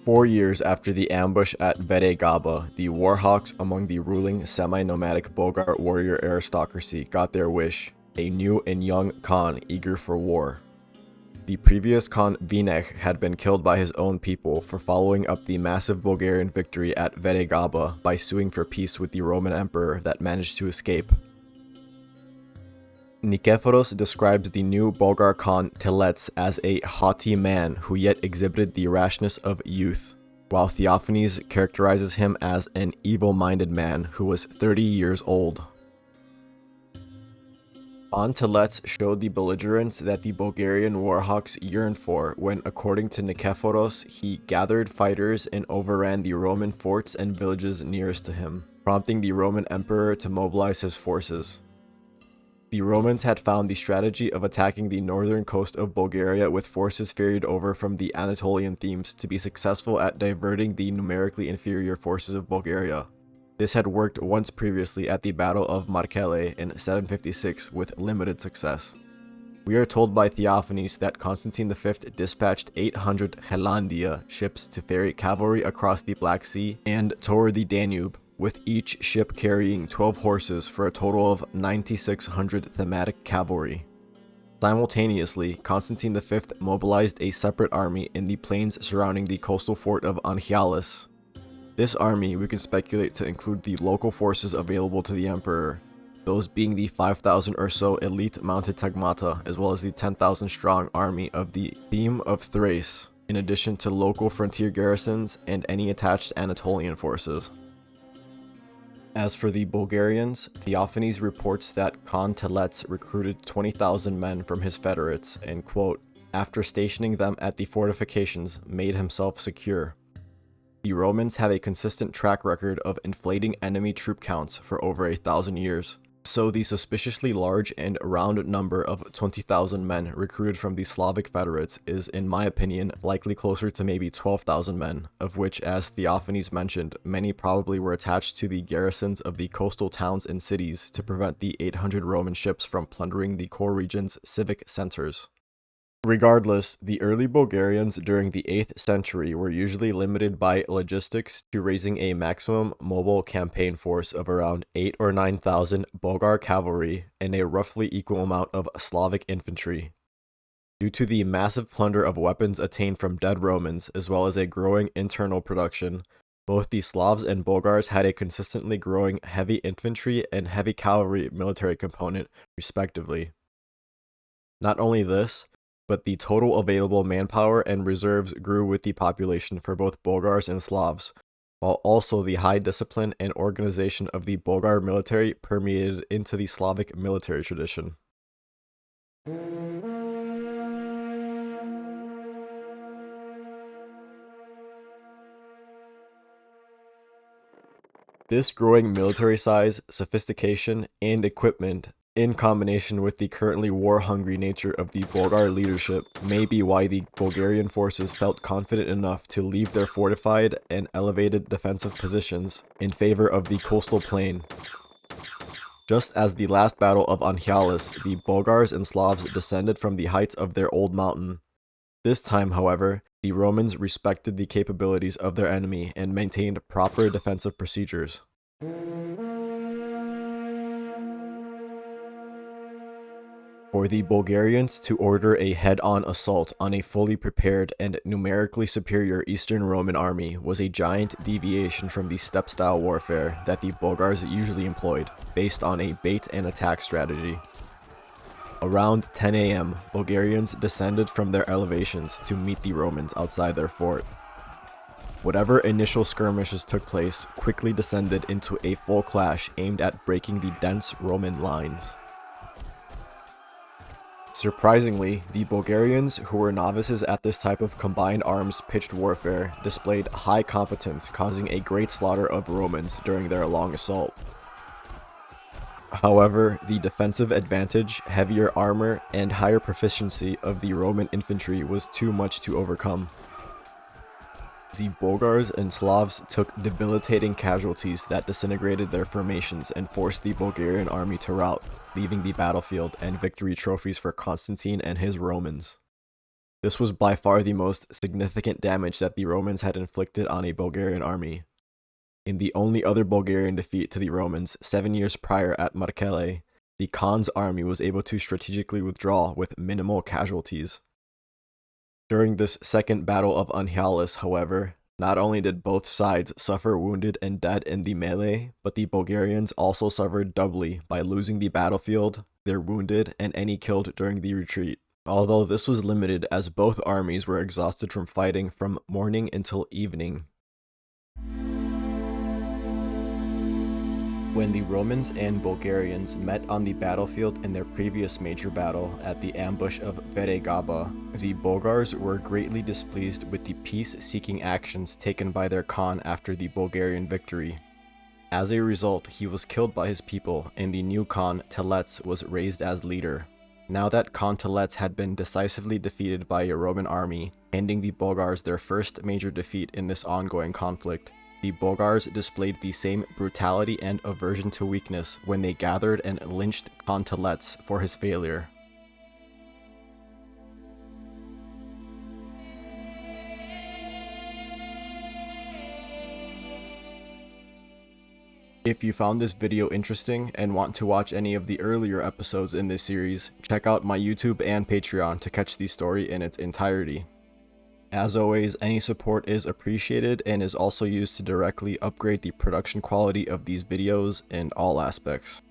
4 years after the ambush at Vedegaba, the warhawks among the ruling semi-nomadic Bulgar warrior aristocracy got their wish, a new and young Khan eager for war. The previous Khan Vinech had been killed by his own people for following up the massive Bulgarian victory at Vedegaba by suing for peace with the Roman emperor that managed to escape. Nikephoros describes the new Bulgar Khan Tletes as a haughty man who yet exhibited the rashness of youth, while Theophanes characterizes him as an evil-minded man who was 30 years old. Khan Tletes showed the belligerence that the Bulgarian warhawks yearned for when, according to Nikephoros, he gathered fighters and overran the Roman forts and villages nearest to him, prompting the Roman emperor to mobilize his forces. The Romans had found the strategy of attacking the northern coast of Bulgaria with forces ferried over from the Anatolian themes to be successful at diverting the numerically inferior forces of Bulgaria. This had worked once previously at the Battle of Markele in 756 with limited success. We are told by Theophanes that Constantine V dispatched 800 Helandia ships to ferry cavalry across the Black Sea and toward the Danube, with each ship carrying 12 horses for a total of 9,600 thematic cavalry. Simultaneously, Constantine V mobilized a separate army in the plains surrounding the coastal fort of Anchialus. This army we can speculate to include the local forces available to the emperor, those being the 5,000 or so elite mounted tagmata, as well as the 10,000 strong army of the theme of Thrace, in addition to local frontier garrisons and any attached Anatolian forces. As for the Bulgarians, Theophanes reports that Khan Tletes recruited 20,000 men from his federates and, quote, after stationing them at the fortifications, made himself secure. The Romans have a consistent track record of inflating enemy troop counts for over 1,000 years, so the suspiciously large and round number of 20,000 men recruited from the Slavic federates is, in my opinion, likely closer to maybe 12,000 men, of which, as Theophanes mentioned, many probably were attached to the garrisons of the coastal towns and cities to prevent the 800 Roman ships from plundering the core region's civic centers. Regardless, the early Bulgarians during the 8th century were usually limited by logistics to raising a maximum mobile campaign force of around 8 or 9,000 Bulgar cavalry and a roughly equal amount of Slavic infantry. Due to the massive plunder of weapons attained from dead Romans, as well as a growing internal production, both the Slavs and Bulgars had a consistently growing heavy infantry and heavy cavalry military component, respectively. Not only this, but the total available manpower and reserves grew with the population for both Bulgars and Slavs, while also the high discipline and organization of the Bulgar military permeated into the Slavic military tradition. This growing military size, sophistication, and equipment, in combination with the currently war-hungry nature of the Bulgar leadership, may be why the Bulgarian forces felt confident enough to leave their fortified and elevated defensive positions in favor of the coastal plain. Just as the last battle of Anchialus, the Bulgars and Slavs descended from the heights of their old mountain. This time, however, the Romans respected the capabilities of their enemy and maintained proper defensive procedures. For the Bulgarians to order a head-on assault on a fully prepared and numerically superior Eastern Roman army was a giant deviation from the steppe-style warfare that the Bulgars usually employed, based on a bait-and-attack strategy. Around 10 a.m., Bulgarians descended from their elevations to meet the Romans outside their fort. Whatever initial skirmishes took place quickly descended into a full clash aimed at breaking the dense Roman lines. Surprisingly, the Bulgarians, who were novices at this type of combined arms pitched warfare, displayed high competence, causing a great slaughter of Romans during their long assault. However, the defensive advantage, heavier armor, and higher proficiency of the Roman infantry was too much to overcome. The Bulgars and Slavs took debilitating casualties that disintegrated their formations and forced the Bulgarian army to rout, leaving the battlefield and victory trophies for Constantine and his Romans. This was by far the most significant damage that the Romans had inflicted on a Bulgarian army. In the only other Bulgarian defeat to the Romans 7 years prior at Markele, the Khan's army was able to strategically withdraw with minimal casualties. During this second battle of Anchialus, however, not only did both sides suffer wounded and dead in the melee, but the Bulgarians also suffered doubly by losing the battlefield, their wounded, and any killed during the retreat. Although this was limited as both armies were exhausted from fighting from morning until evening. When the Romans and Bulgarians met on the battlefield in their previous major battle at the ambush of Veregaba, the Bulgars were greatly displeased with the peace-seeking actions taken by their Khan after the Bulgarian victory. As a result, he was killed by his people, and the new Khan Tletes was raised as leader. Now that Khan Tletes had been decisively defeated by a Roman army, handing the Bulgars their first major defeat in this ongoing conflict, the Bulgars displayed the same brutality and aversion to weakness when they gathered and lynched Khan Tletes for his failure. If you found this video interesting and want to watch any of the earlier episodes in this series, check out my YouTube and Patreon to catch the story in its entirety. As always, any support is appreciated and is also used to directly upgrade the production quality of these videos in all aspects.